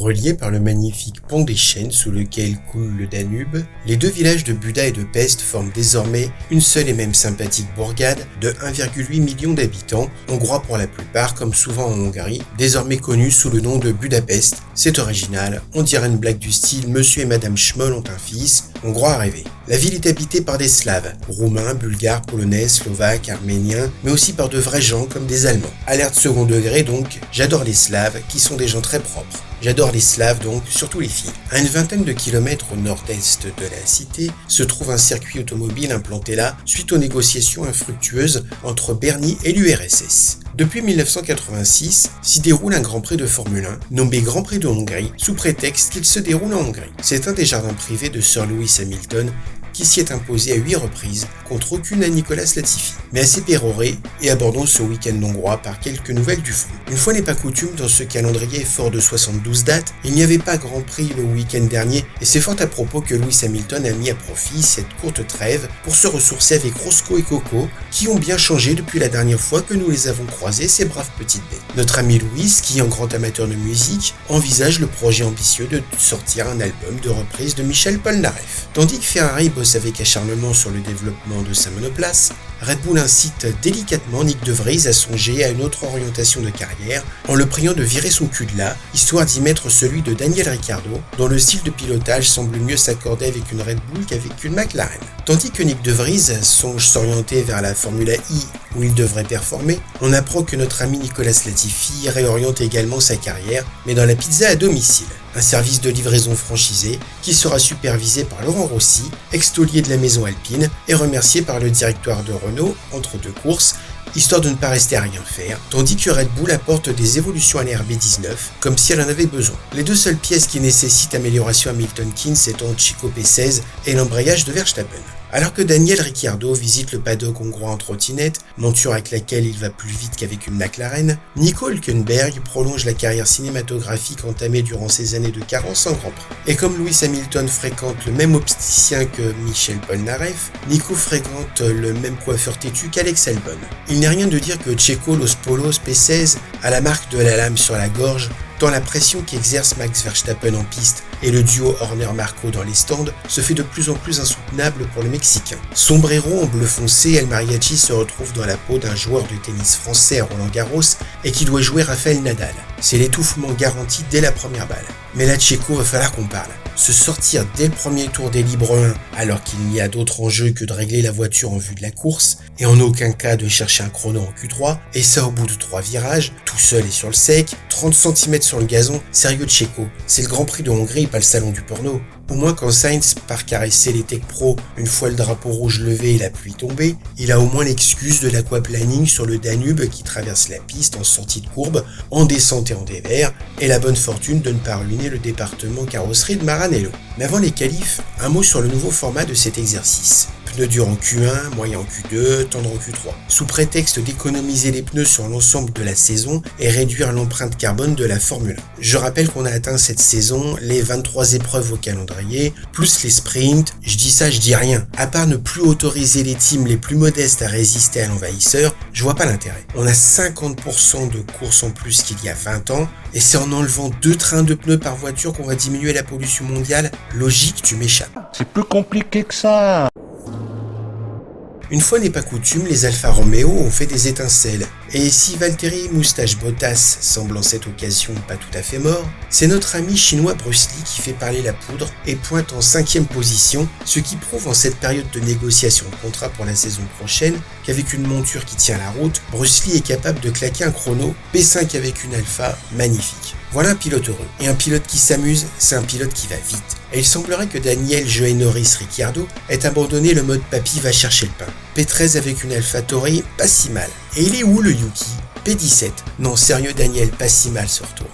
Reliés par le magnifique pont des Chênes sous lequel coule le Danube, les deux villages de Buda et de Pest forment désormais une seule et même sympathique bourgade de 1,8 million d'habitants, hongrois pour la plupart comme souvent en Hongrie, désormais connue sous le nom de Budapest. C'est original, on dirait une blague du style Monsieur et Madame Schmoll ont un fils, hongrois à rêver. La ville est habitée par des Slaves, roumains, bulgares, polonais, slovaques, arméniens, mais aussi par de vrais gens comme des Allemands. Alerte second degré donc, j'adore les Slaves qui sont des gens très propres. J'adore les Slaves donc, surtout les filles. À une vingtaine de kilomètres au nord-est de la cité se trouve un circuit automobile implanté là suite aux négociations infructueuses entre Bernie et l'URSS. Depuis 1986, s'y déroule un Grand Prix de Formule 1 nommé Grand Prix de Hongrie sous prétexte qu'il se déroule en Hongrie. C'est un des jardins privés de Sir Lewis Hamilton qui s'y est imposé à 8 reprises contre aucune à Nicolas Latifi. Mais assez péroré, et abordons ce week-end hongrois par quelques nouvelles du front. Une fois n'est pas coutume, dans ce calendrier fort de 72 dates, il n'y avait pas Grand Prix le week-end dernier, et c'est fort à propos que Lewis Hamilton a mis à profit cette courte trêve pour se ressourcer avec Roscoe et Coco, qui ont bien changé depuis la dernière fois que nous les avons croisés, ces braves petites bêtes. Notre ami Lewis, qui est un grand amateur de musique, envisage le projet ambitieux de sortir un album de reprise de Michel Polnareff. Tandis que Ferrari bosse avec acharnement sur le développement de sa monoplace, Red Bull incite délicatement Nyck de Vries à songer à une autre orientation de carrière en le priant de virer son cul de là, histoire d'y mettre celui de Daniel Ricciardo, dont le style de pilotage semble mieux s'accorder avec une Red Bull qu'avec une McLaren. Tandis que Nyck de Vries songe s'orienter vers la Formula I où il devrait performer, on apprend que notre ami Nicolas Latifi réoriente également sa carrière, mais dans la pizza à domicile. Un service de livraison franchisé qui sera supervisé par Laurent Rossi, ex-taulier de la maison alpine et remercié par le directoire de Renault entre deux courses, histoire de ne pas rester à rien faire, tandis que Red Bull apporte des évolutions à la RB19 comme si elle en avait besoin. Les deux seules pièces qui nécessitent amélioration à Milton Keynes étant Chico P16 et l'embrayage de Verstappen. Alors que Daniel Ricciardo visite le paddock hongrois en trottinette, monture avec laquelle il va plus vite qu'avec une McLaren, Nico Hülkenberg prolonge la carrière cinématographique entamée durant ses années de carence en Grand Prix. Et comme Lewis Hamilton fréquente le même opticien que Michel Polnareff, Nico fréquente le même coiffeur têtu qu'Alex Albon. Il n'est rien de dire que Checo Los Polos P16 a la marque de la lame sur la gorge, tant la pression qu'exerce Max Verstappen en piste et le duo Horner-Marco dans les stands se fait de plus en plus insoutenable pour le Mexicain. Sombrero en bleu foncé, El Mariachi se retrouve dans la peau d'un joueur de tennis français à Roland-Garros et qui doit jouer Rafael Nadal. C'est l'étouffement garanti dès la première balle. Mais là, Checo, va falloir qu'on parle. Se sortir dès le premier tour des Libre 1 alors qu'il n'y a d'autre enjeu que de régler la voiture en vue de la course et en aucun cas de chercher un chrono en Q3, et ça au bout de 3 virages, tout seul et sur le sec, 30 cm sur le gazon, sérieux Checo, c'est le Grand Prix de Hongrie, pas le salon du porno. Au moins quand Sainz part caresser les Tech Pro une fois le drapeau rouge levé et la pluie tombée, il a au moins l'excuse de l'aquaplaning sur le Danube qui traverse la piste en sortie de courbe, en descente et en dévers, et la bonne fortune de ne pas ruiner le département carrosserie de Maranello. Mais avant les qualifs, un mot sur le nouveau format de cet exercice. Pneus durs en Q1, moyens en Q2, tendres en Q3, sous prétexte d'économiser les pneus sur l'ensemble de la saison et réduire l'empreinte carbone de la Formule 1. Je rappelle qu'on a atteint cette saison les 23 épreuves au calendrier, plus les sprints, je dis rien. À part ne plus autoriser les teams les plus modestes à résister à l'envahisseur, je vois pas l'intérêt. On a 50% de courses en plus qu'il y a 20 ans, et c'est en enlevant 2 trains de pneus par voiture qu'on va diminuer la pollution mondiale. Logique, tu m'échappes. C'est plus compliqué que ça. Une fois n'est pas coutume, les Alfa Romeo ont fait des étincelles. Et si Valtteri Moustache Bottas semble en cette occasion pas tout à fait mort, c'est notre ami chinois Bruce Lee qui fait parler la poudre et pointe en 5e position, ce qui prouve en cette période de négociation de contrat pour la saison prochaine qu'avec une monture qui tient la route, Bruce Lee est capable de claquer un chrono P5 avec une Alfa magnifique. Voilà un pilote heureux. Et un pilote qui s'amuse, c'est un pilote qui va vite. Et il semblerait que Daniel Joe-Norris Ricciardo ait abandonné le mode papy va chercher le pain. P13 avec une AlphaTauri, pas si mal. Et il est où le Yuki ? P17. Non, sérieux Daniel, pas si mal ce retour.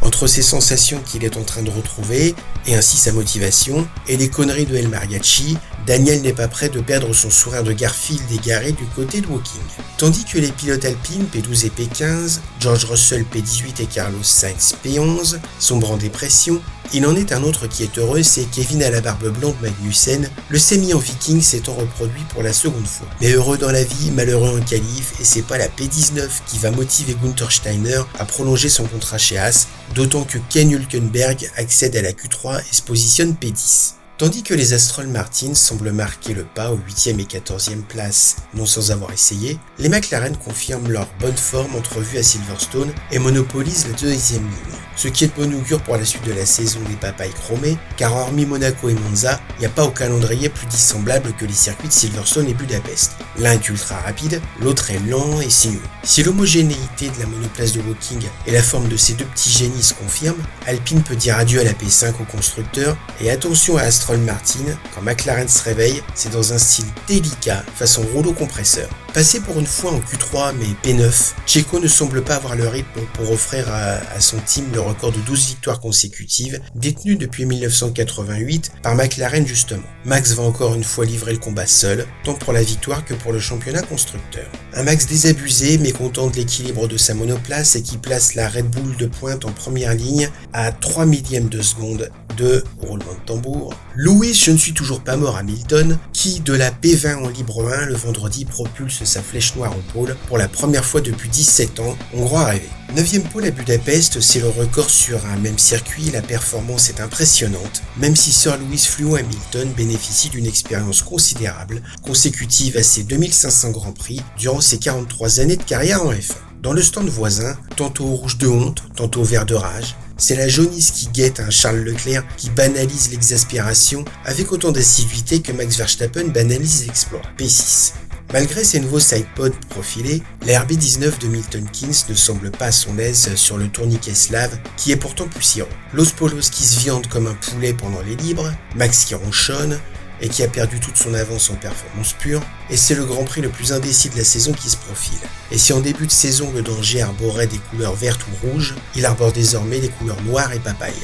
Entre ces sensations qu'il est en train de retrouver, et ainsi sa motivation, et les conneries de El Mariachi, Daniel n'est pas prêt de perdre son sourire de Garfield égaré du côté de Woking. Tandis que les pilotes alpines P12 et P15, George Russell P18 et Carlos Sainz P11, sombrent en dépression, il en est un autre qui est heureux, c'est Kevin à la barbe blonde Magnussen, le sémillant viking s'étant reproduit pour la seconde fois. Mais heureux dans la vie, malheureux en qualif, et c'est pas la P19 qui va motiver Günther Steiner à prolonger son contrat chez Haas, d'autant que Ken Hülkenberg accède à la Q3 et se positionne P10. Tandis que les Aston Martin semblent marquer le pas aux 8e et 14e places, non sans avoir essayé, les McLaren confirment leur bonne forme entrevue à Silverstone et monopolisent la 2e ligne. Ce qui est de bon augure pour la suite de la saison des papayes chromées, car hormis Monaco et Monza, il n'y a pas au calendrier plus dissemblable que les circuits de Silverstone et Budapest. L'un est ultra rapide, l'autre est lent et sinueux. Si l'homogénéité de la monoplace de Woking et la forme de ces deux petits génies se confirment, Alpine peut dire adieu à la P5 au constructeur, et attention à Aston Martin, quand McLaren se réveille, c'est dans un style délicat, façon rouleau compresseur. Passé pour une fois en Q3 mais P9, Checo ne semble pas avoir le rythme pour offrir à son team le record de 12 victoires consécutives, détenu depuis 1988 par McLaren justement. Max va encore une fois livrer le combat seul, tant pour la victoire que pour le championnat constructeur. Un Max désabusé, mécontent de l'équilibre de sa monoplace et qui place la Red Bull de pointe en première ligne à 3 millièmes de seconde de roulement de tambour. Lewis, je ne suis toujours pas mort Hamilton, qui de la P20 en libre 1 le vendredi propulse sa flèche noire en pôle pour la première fois depuis 17 ans, on croit rêver. 9e pôle à Budapest, c'est le record sur un même circuit, la performance est impressionnante, même si Sir Lewis Fluo Hamilton bénéficie d'une expérience considérable, consécutive à ses 2500 Grands Prix durant ses 43 années de carrière en F1. Dans le stand voisin, tantôt rouge de honte, tantôt vert de rage, c'est la jaunisse qui guette un Charles Leclerc qui banalise l'exaspération avec autant d'assiduité que Max Verstappen banalise l'exploit. P6. Malgré ses nouveaux sidepods profilés, la RB19 de Milton Keynes ne semble pas à son aise sur le tourniquet slave qui est pourtant poussiéreux. Los Polos qui se viande comme un poulet pendant les libres, Max qui ronchonne et qui a perdu toute son avance en performance pure, et c'est le Grand Prix le plus indécis de la saison qui se profile. Et si en début de saison le danger arborait des couleurs vertes ou rouges, il arbore désormais les couleurs noires et papaye.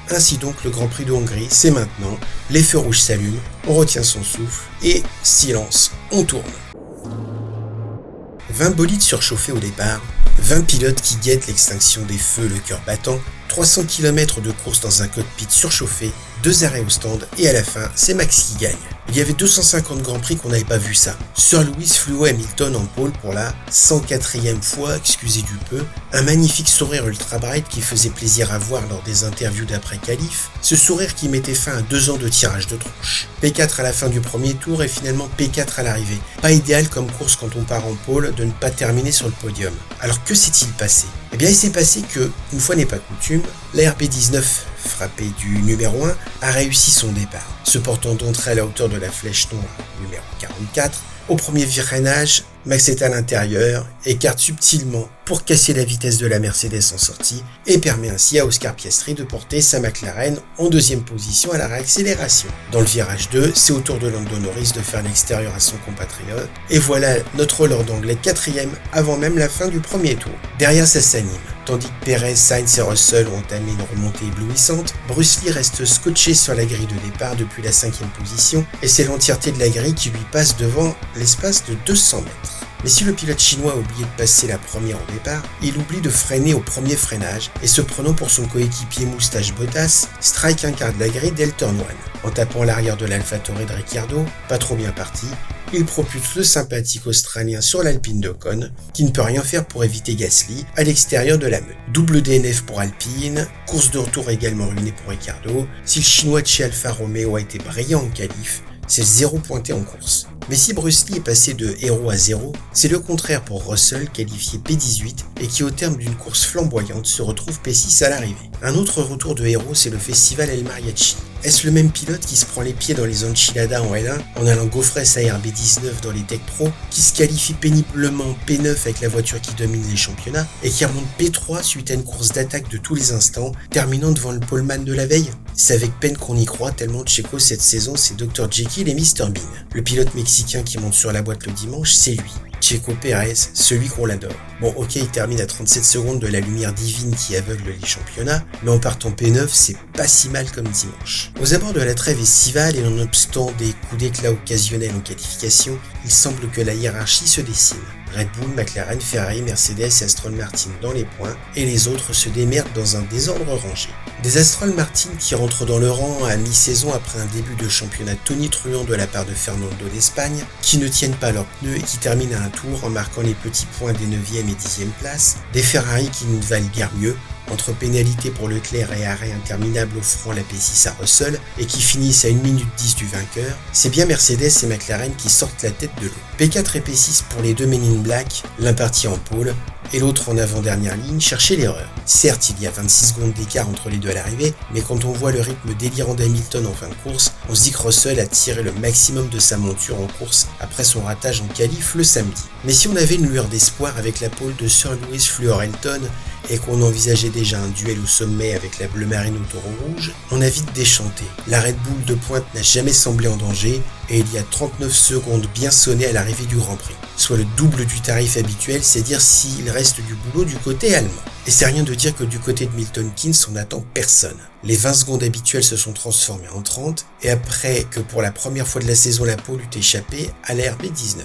Ainsi donc le Grand Prix de Hongrie, c'est maintenant, les feux rouges s'allument, on retient son souffle, et silence, on tourne. 20 bolides surchauffés au départ, 20 pilotes qui guettent l'extinction des feux le cœur battant, 300 km de course dans un cockpit surchauffé, 2 arrêts au stand, et à la fin, c'est Max qui gagne. Il y avait 250 Grands Prix qu'on n'avait pas vu ça. Sir Lewis Fluo Hamilton en pôle pour la 104e fois, excusez du peu, un magnifique sourire ultra bright qui faisait plaisir à voir lors des interviews d'après-qualif, ce sourire qui mettait fin à 2 ans de tirage de tronche. P4 à la fin du premier tour et finalement P4 à l'arrivée. Pas idéal comme course quand on part en pôle de ne pas terminer sur le podium. Alors que s'est-il passé ? Eh bien il s'est passé que, une fois n'est pas coutume, la RB19 frappé du numéro 1, a réussi son départ, se portant d'entrée à la hauteur de la flèche noire numéro 44. Au premier freinage, Max est à l'intérieur, écarte subtilement pour casser la vitesse de la Mercedes en sortie et permet ainsi à Oscar Piastri de porter sa McLaren en 2e position à la réaccélération. Dans le virage 2, c'est au tour de Lando Norris de faire l'extérieur à son compatriote et voilà notre Lord anglais 4e avant même la fin du premier tour. Derrière ça s'anime. Tandis que Perez, Sainz et Russell ont entamé une remontée éblouissante, Bruce Lee reste scotché sur la grille de départ depuis la 5e position et c'est l'entièreté de la grille qui lui passe devant l'espace de 200 mètres. Mais si le pilote chinois a oublié de passer la première au départ, il oublie de freiner au premier freinage et se prenant pour son coéquipier Moustache Bottas, strike un quart de la grille dès le turn 1. En tapant l'arrière de l'AlphaTauri de Ricciardo, pas trop bien parti, il propulse le sympathique Australien sur l'Alpine d'Ocon, qui ne peut rien faire pour éviter Gasly à l'extérieur de la meute. Double DNF pour Alpine, course de retour également ruinée pour Ricciardo. Si le chinois de chez Alfa Romeo a été brillant en qualif, c'est 0 pointé en course. Mais si Bruce Lee est passé de héros à 0, c'est le contraire pour Russell, qualifié P18 et qui au terme d'une course flamboyante se retrouve P6 à l'arrivée. Un autre retour de héros, c'est le festival El Mariachi. Est-ce le même pilote qui se prend les pieds dans les enchiladas en L1 en allant gaufresse à RB19 dans les Tech Pro, qui se qualifie péniblement P9 avec la voiture qui domine les championnats et qui remonte P3 suite à une course d'attaque de tous les instants, terminant devant le poleman de la veille? C'est avec peine qu'on y croit tellement Checo cette saison c'est Dr Jekyll et Mr Bean. Le pilote mexicain qui monte sur la boîte le dimanche, c'est lui. Checo Pérez, celui qu'on l'adore. Bon ok, il termine à 37 secondes de la lumière divine qui aveugle les championnats, mais en partant P9, c'est pas si mal comme dimanche. Aux abords de la trêve estivale et nonobstant des coups d'éclat occasionnels en qualification, il semble que la hiérarchie se dessine. Red Bull, McLaren, Ferrari, Mercedes et Aston Martin dans les points, et les autres se démerdent dans un désordre rangé. Des Aston Martin qui rentrent dans le rang à mi-saison après un début de championnat tonitruant de la part de Fernando d'Espagne, qui ne tiennent pas leurs pneus et qui terminent à un tour en marquant les petits points des 9e et 10e places, des Ferrari qui ne valent guère mieux, entre pénalité pour Leclerc et arrêt interminable offrant la P6 à Russell et qui finissent à 1 minute 10 du vainqueur, c'est bien Mercedes et McLaren qui sortent la tête de l'eau. P4 et P6 pour les deux Men in Black, l'un parti en pôle et l'autre en avant-dernière ligne chercher l'erreur. Certes, il y a 26 secondes d'écart entre les deux à l'arrivée, mais quand on voit le rythme délirant d'Hamilton en fin de course, on se dit que Russell a tiré le maximum de sa monture en course après son ratage en qualif le samedi. Mais si on avait une lueur d'espoir avec la pole de Sir Lewis Fluor-Elton et qu'on envisageait déjà un duel au sommet avec la Bleu Marine au taureau rouge, on a vite déchanté. La Red Bull de pointe n'a jamais semblé en danger et il y a 39 secondes bien sonnées à l'arrivée du Grand Prix. Soit le double du tarif habituel, c'est dire s'il reste du boulot du côté allemand. Et c'est rien de dire que du côté de Milton Keynes, on n'attend personne. Les 20 secondes habituelles se sont transformées en 30, et après que pour la première fois de la saison la pole eut échappé à la RB19.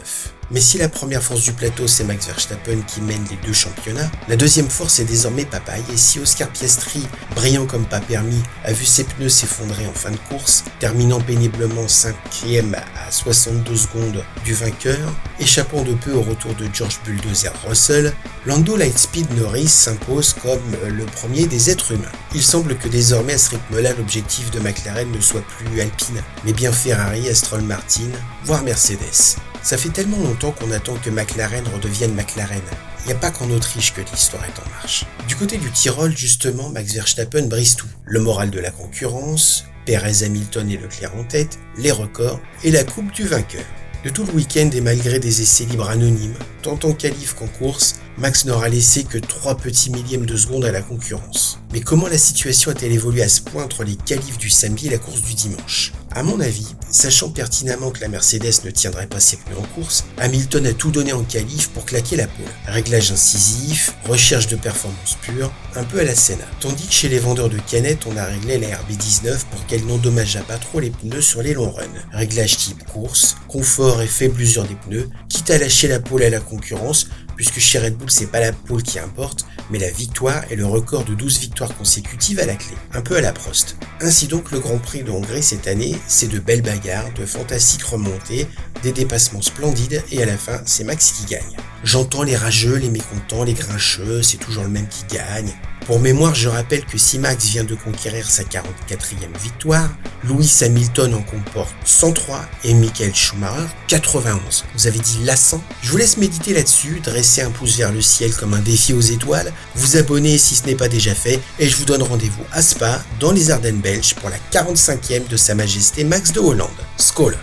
Mais si la première force du plateau c'est Max Verstappen qui mène les deux championnats, la deuxième force est désormais Papaye, et si Oscar Piastri, brillant comme pas permis, a vu ses pneus s'effondrer en fin de course, terminant péniblement 5e à 62 secondes du vainqueur, échappant de peu au retour de George Bulldozer Russell, Lando Lightspeed Norris s'impose comme le premier des êtres humains. Il semble que désormais à ce rythme-là l'objectif de McLaren ne soit plus Alpine, mais bien Ferrari, Aston Martin, voire Mercedes. Ça fait tellement longtemps qu'on attend que McLaren redevienne McLaren. Il n'y a pas qu'en Autriche que l'histoire est en marche. Du côté du Tyrol, justement, Max Verstappen brise tout. Le moral de la concurrence, Perez, Hamilton et Leclerc en tête, les records et la coupe du vainqueur. De tout le week-end et malgré des essais libres anonymes, tant en qualif qu'en course, Max n'aura laissé que 3 petits millièmes de seconde à la concurrence. Mais comment la situation a-t-elle évolué à ce point entre les qualifs du samedi et la course du dimanche? À mon avis, sachant pertinemment que la Mercedes ne tiendrait pas ses pneus en course, Hamilton a tout donné en qualif pour claquer la pole. Réglage incisif, recherche de performance pure, un peu à la Senna. Tandis que chez les vendeurs de canettes, on a réglé la RB19 pour qu'elle n'endommageât pas trop les pneus sur les longs runs. Réglage type course, confort et faible usure des pneus, quitte à lâcher la pole à la concurrence, puisque chez Red Bull c'est pas la pole qui importe, mais la victoire et le record de 12 victoires consécutives à la clé, un peu à la Prost. Ainsi donc le Grand Prix de Hongrie cette année, c'est de belles bagarres, de fantastiques remontées, des dépassements splendides et à la fin c'est Max qui gagne. J'entends les rageux, les mécontents, les grincheux, c'est toujours le même qui gagne. Pour mémoire, je rappelle que si Max vient de conquérir sa 44e victoire, Lewis Hamilton en comporte 103 et Michael Schumacher 91. Vous avez dit lassant? Je vous laisse méditer là-dessus, dresser un pouce vers le ciel comme un défi aux étoiles, vous abonner si ce n'est pas déjà fait et je vous donne rendez-vous à Spa, dans les Ardennes belges, pour la 45e de Sa Majesté Max de Hollande. Skål!